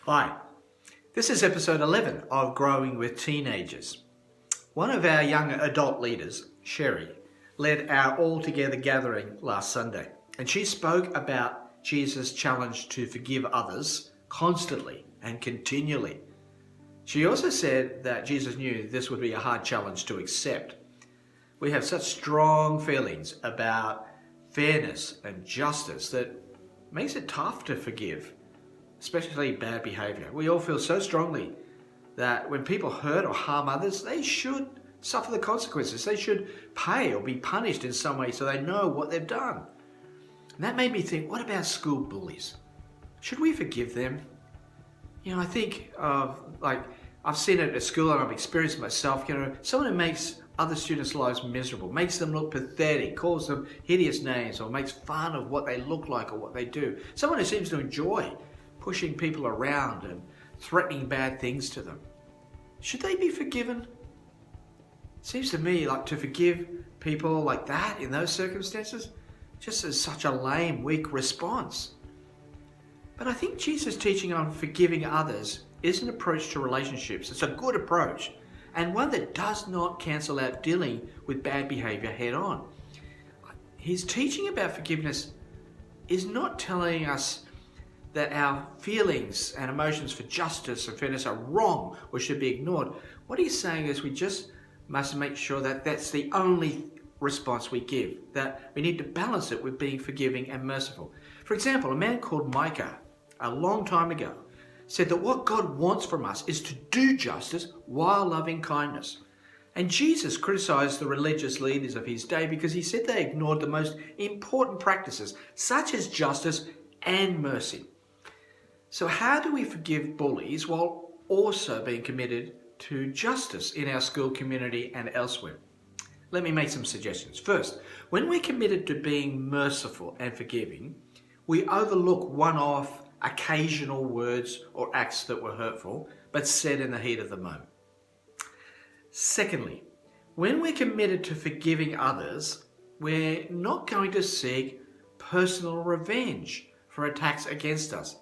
Hi, this is episode 11 of Growing with Teenagers. One of our young adult leaders, Sherry, led our All Together gathering last Sunday, and she spoke about Jesus' challenge to forgive others constantly and continually. She also said that Jesus knew this would be a hard challenge to accept. We have such strong feelings about fairness and justice that makes it tough to forgive, especially bad behavior. We all feel so strongly that when people hurt or harm others, they should suffer the consequences. They should pay or be punished in some way so they know what they've done. And that made me think, what about school bullies? Should we forgive them? I think of, I've seen it at school and I've experienced it myself, someone who makes other students' lives miserable, makes them look pathetic, calls them hideous names, or makes fun of what they look like or what they do. Someone who seems to enjoy pushing people around and threatening bad things to them. Should they be forgiven? Seems to me like to forgive people like that in those circumstances just is such a lame, weak response. But I think Jesus' teaching on forgiving others is an approach to relationships. It's a good approach, and one that does not cancel out dealing with bad behavior head on. His teaching about forgiveness is not telling us that our feelings and emotions for justice and fairness are wrong or should be ignored. What he's saying is we just must make sure that that's the only response we give, that we need to balance it with being forgiving and merciful. For example, a man called Micah, a long time ago, said that what God wants from us is to do justice while loving kindness. And Jesus criticized the religious leaders of his day because he said they ignored the most important practices, such as justice and mercy. So how do we forgive bullies while also being committed to justice in our school community and elsewhere? Let me make some suggestions. First, when we're committed to being merciful and forgiving, we overlook one-off, occasional words or acts that were hurtful, but said in the heat of the moment. Secondly, when we're committed to forgiving others, we're not going to seek personal revenge for attacks against us.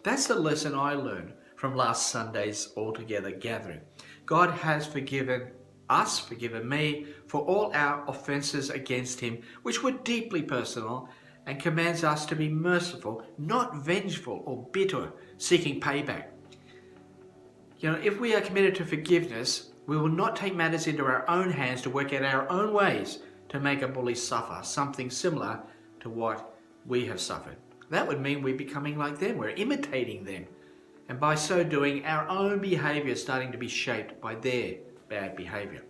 That's the lesson I learned from last Sunday's All Together gathering. God has forgiven us, forgiven me, for all our offences against him, which were deeply personal, and commands us to be merciful, not vengeful or bitter, seeking payback. If we are committed to forgiveness, we will not take matters into our own hands to work out our own ways to make a bully suffer something similar to what we have suffered. That would mean we're becoming like them, we're imitating them. And by so doing, our own behaviour is starting to be shaped by their bad behaviour.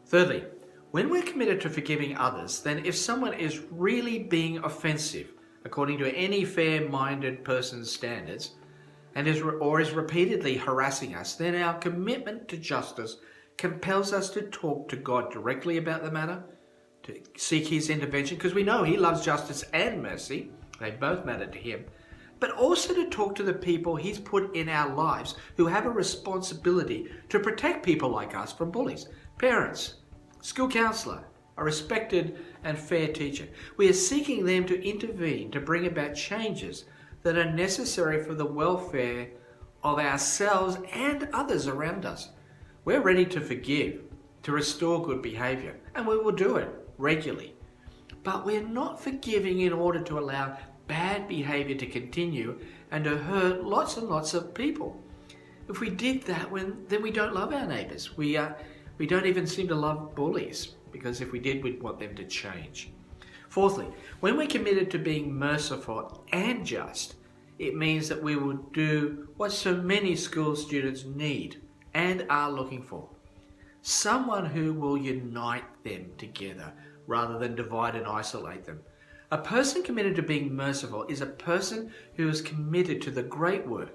Thirdly, when we're committed to forgiving others, then if someone is really being offensive, according to any fair-minded person's standards, and is repeatedly harassing us, then our commitment to justice compels us to talk to God directly about the matter, to seek his intervention, because we know he loves justice and mercy. They both matter to him. But also to talk to the people he's put in our lives who have a responsibility to protect people like us from bullies. Parents, school counsellor, a respected and fair teacher. We are seeking them to intervene to bring about changes that are necessary for the welfare of ourselves and others around us. We're ready to forgive, to restore good behaviour, and we will do it regularly. But we're not forgiving in order to allow bad behaviour to continue and to hurt lots and lots of people. If we did that, then we don't love our neighbours. We don't even seem to love bullies, because if we did, we'd want them to change. Fourthly, when we're committed to being merciful and just, it means that we will do what so many school students need and are looking for. Someone who will unite them together rather than divide and isolate them. A person committed to being merciful is a person who is committed to the great work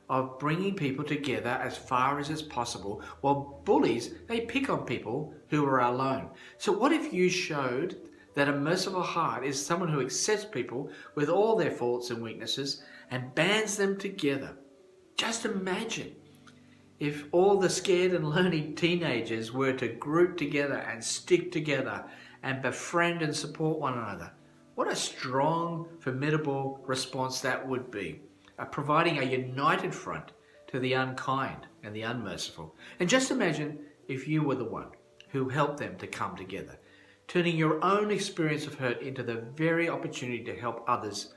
of bringing people together as far as is possible, while bullies, they pick on people who are alone. So what if you showed that a merciful heart is someone who accepts people with all their faults and weaknesses and bands them together? Just imagine if all the scared and lonely teenagers were to group together and stick together and befriend and support one another. What a strong, formidable response that would be. providing a united front to the unkind and the unmerciful. And just imagine if you were the one who helped them to come together, turning your own experience of hurt into the very opportunity to help others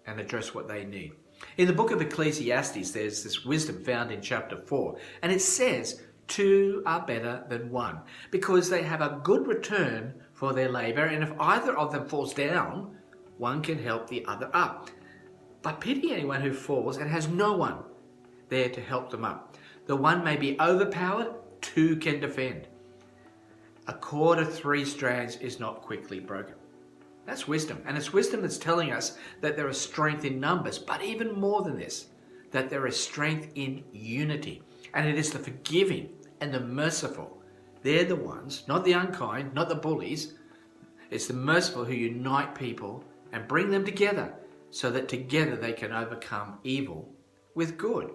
and address what they need. In the book of Ecclesiastes, there's this wisdom found in chapter 4, and it says, two are better than one, because they have a good return for their labor, and if either of them falls down, one can help the other up. But pity anyone who falls and has no one there to help them up. The one may be overpowered, two can defend. A cord of 3 strands is not quickly broken. That's wisdom. And it's wisdom that's telling us that there is strength in numbers, but even more than this, that there is strength in unity. And it is the forgiving and the merciful. They're the ones, not the unkind, not the bullies. It's the merciful who unite people and bring them together so that together they can overcome evil with good.